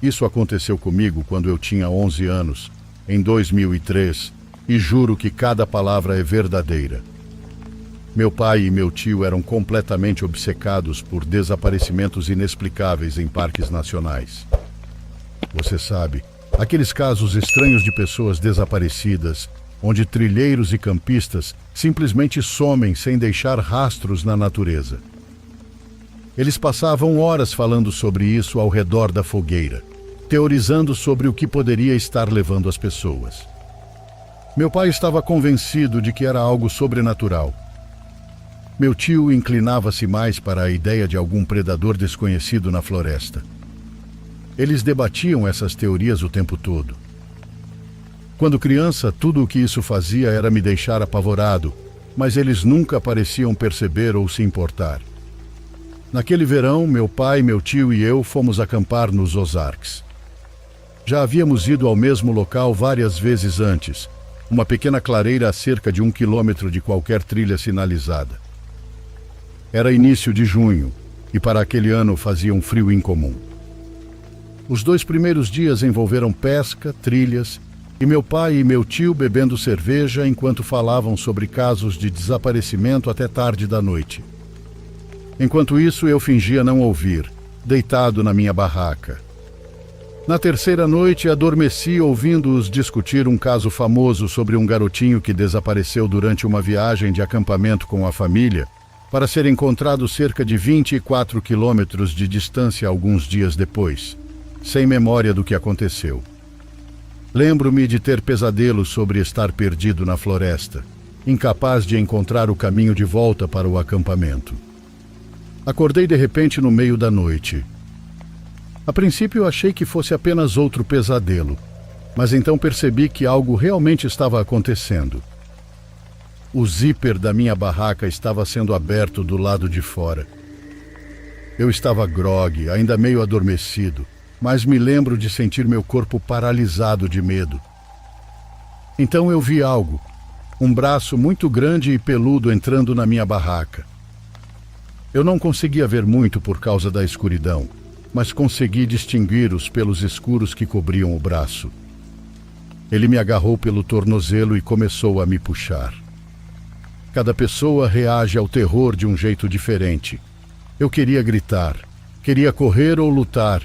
Isso aconteceu comigo quando eu tinha 11 anos, em 2003, e juro que cada palavra é verdadeira. Meu pai e meu tio eram completamente obcecados por desaparecimentos inexplicáveis em parques nacionais. Você sabe, aqueles casos estranhos de pessoas desaparecidas, onde trilheiros e campistas simplesmente somem sem deixar rastros na natureza. Eles passavam horas falando sobre isso ao redor da fogueira, teorizando sobre o que poderia estar levando as pessoas. Meu pai estava convencido de que era algo sobrenatural. Meu tio inclinava-se mais para a ideia de algum predador desconhecido na floresta. Eles debatiam essas teorias o tempo todo. Quando criança, tudo o que isso fazia era me deixar apavorado, mas eles nunca pareciam perceber ou se importar. Naquele verão, meu pai, meu tio e eu fomos acampar nos Ozarks. Já havíamos ido ao mesmo local várias vezes antes, uma pequena clareira a cerca de 1 quilômetro de qualquer trilha sinalizada. Era início de junho, e para aquele ano fazia um frio incomum. Os 2 primeiros dias envolveram pesca, trilhas, e meu pai e meu tio bebendo cerveja enquanto falavam sobre casos de desaparecimento até tarde da noite. Enquanto isso, eu fingia não ouvir, deitado na minha barraca. Na terceira noite, adormeci ouvindo-os discutir um caso famoso sobre um garotinho que desapareceu durante uma viagem de acampamento com a família, para ser encontrado cerca de 24 quilômetros de distância alguns dias depois, sem memória do que aconteceu. Lembro-me de ter pesadelos sobre estar perdido na floresta, incapaz de encontrar o caminho de volta para o acampamento. Acordei de repente no meio da noite. A princípio achei que fosse apenas outro pesadelo, mas então percebi que algo realmente estava acontecendo. O zíper da minha barraca estava sendo aberto do lado de fora. Eu estava grogue, ainda meio adormecido, mas me lembro de sentir meu corpo paralisado de medo. Então eu vi algo, um braço muito grande e peludo entrando na minha barraca. Eu não conseguia ver muito por causa da escuridão, mas consegui distinguir os pelos escuros que cobriam o braço. Ele me agarrou pelo tornozelo e começou a me puxar. Cada pessoa reage ao terror de um jeito diferente. Eu queria gritar, queria correr ou lutar,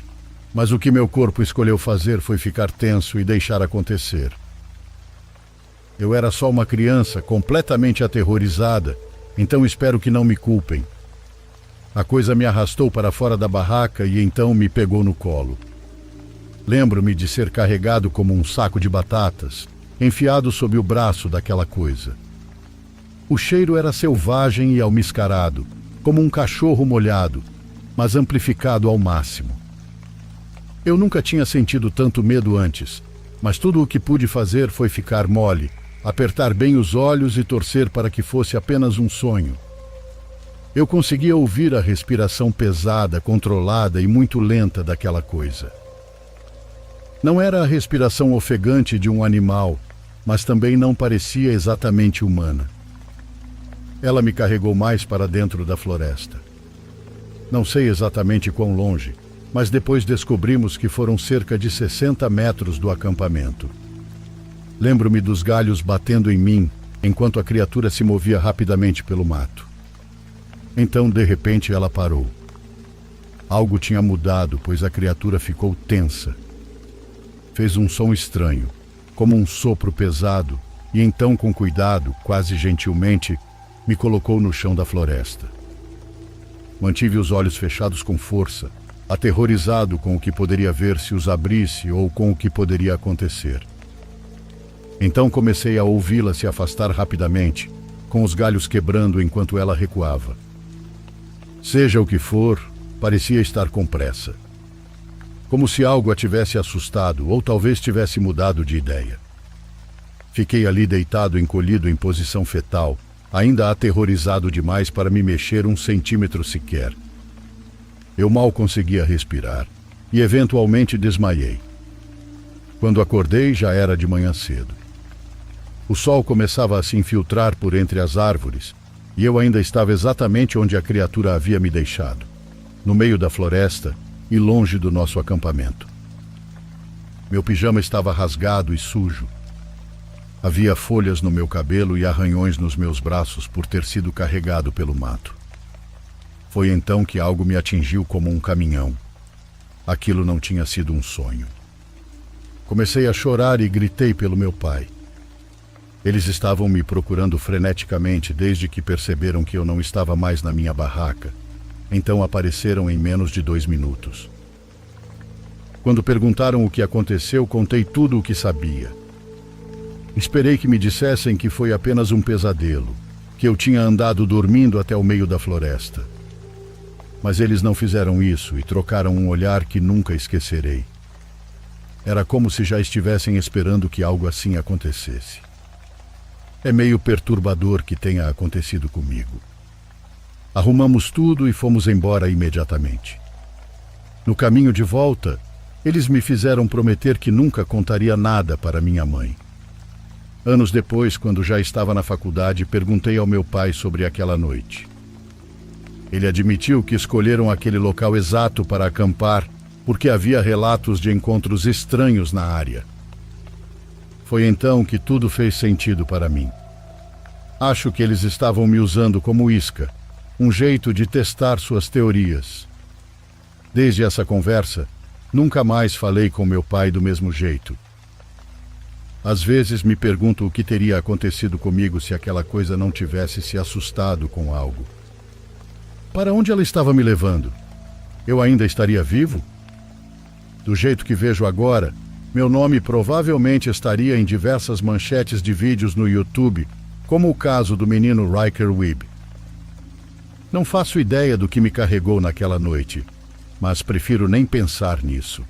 mas o que meu corpo escolheu fazer foi ficar tenso e deixar acontecer. Eu era só uma criança completamente aterrorizada, então espero que não me culpem. A coisa me arrastou para fora da barraca e então me pegou no colo. Lembro-me de ser carregado como um saco de batatas, enfiado sob o braço daquela coisa. O cheiro era selvagem e almiscarado, como um cachorro molhado, mas amplificado ao máximo. Eu nunca tinha sentido tanto medo antes, mas tudo o que pude fazer foi ficar mole, apertar bem os olhos e torcer para que fosse apenas um sonho. Eu conseguia ouvir a respiração pesada, controlada e muito lenta daquela coisa. Não era a respiração ofegante de um animal, mas também não parecia exatamente humana. Ela me carregou mais para dentro da floresta. Não sei exatamente quão longe, mas depois descobrimos que foram cerca de 60 metros do acampamento. Lembro-me dos galhos batendo em mim, enquanto a criatura se movia rapidamente pelo mato. Então, de repente, ela parou. Algo tinha mudado, pois a criatura ficou tensa. Fez um som estranho, como um sopro pesado, e então, com cuidado, quase gentilmente, me colocou no chão da floresta. Mantive os olhos fechados com força, aterrorizado com o que poderia ver se os abrisse ou com o que poderia acontecer. Então comecei a ouvi-la se afastar rapidamente, com os galhos quebrando enquanto ela recuava. Seja o que for, parecia estar com pressa. Como se algo a tivesse assustado ou talvez tivesse mudado de ideia. Fiquei ali deitado, encolhido em posição fetal, ainda aterrorizado demais para me mexer 1 centímetro sequer. Eu mal conseguia respirar e eventualmente desmaiei. Quando acordei, já era de manhã cedo. O sol começava a se infiltrar por entre as árvores e eu ainda estava exatamente onde a criatura havia me deixado, no meio da floresta e longe do nosso acampamento. Meu pijama estava rasgado e sujo. Havia folhas no meu cabelo e arranhões nos meus braços por ter sido carregado pelo mato. Foi então que algo me atingiu como um caminhão. Aquilo não tinha sido um sonho. Comecei a chorar e gritei pelo meu pai. Eles estavam me procurando freneticamente desde que perceberam que eu não estava mais na minha barraca. Então apareceram em menos de 2 minutos. Quando perguntaram o que aconteceu, contei tudo o que sabia. Esperei que me dissessem que foi apenas um pesadelo, que eu tinha andado dormindo até o meio da floresta. Mas eles não fizeram isso e trocaram um olhar que nunca esquecerei. Era como se já estivessem esperando que algo assim acontecesse. É meio perturbador que tenha acontecido comigo. Arrumamos tudo e fomos embora imediatamente. No caminho de volta, eles me fizeram prometer que nunca contaria nada para minha mãe. Anos depois, quando já estava na faculdade, perguntei ao meu pai sobre aquela noite. Ele admitiu que escolheram aquele local exato para acampar porque havia relatos de encontros estranhos na área. Foi então que tudo fez sentido para mim. Acho que eles estavam me usando como isca, um jeito de testar suas teorias. Desde essa conversa, nunca mais falei com meu pai do mesmo jeito. Às vezes me pergunto o que teria acontecido comigo se aquela coisa não tivesse se assustado com algo. Para onde ela estava me levando? Eu ainda estaria vivo? Do jeito que vejo agora, meu nome provavelmente estaria em diversas manchetes de vídeos no YouTube, como o caso do menino Ryker Wiebe. Não faço ideia do que me carregou naquela noite, mas prefiro nem pensar nisso.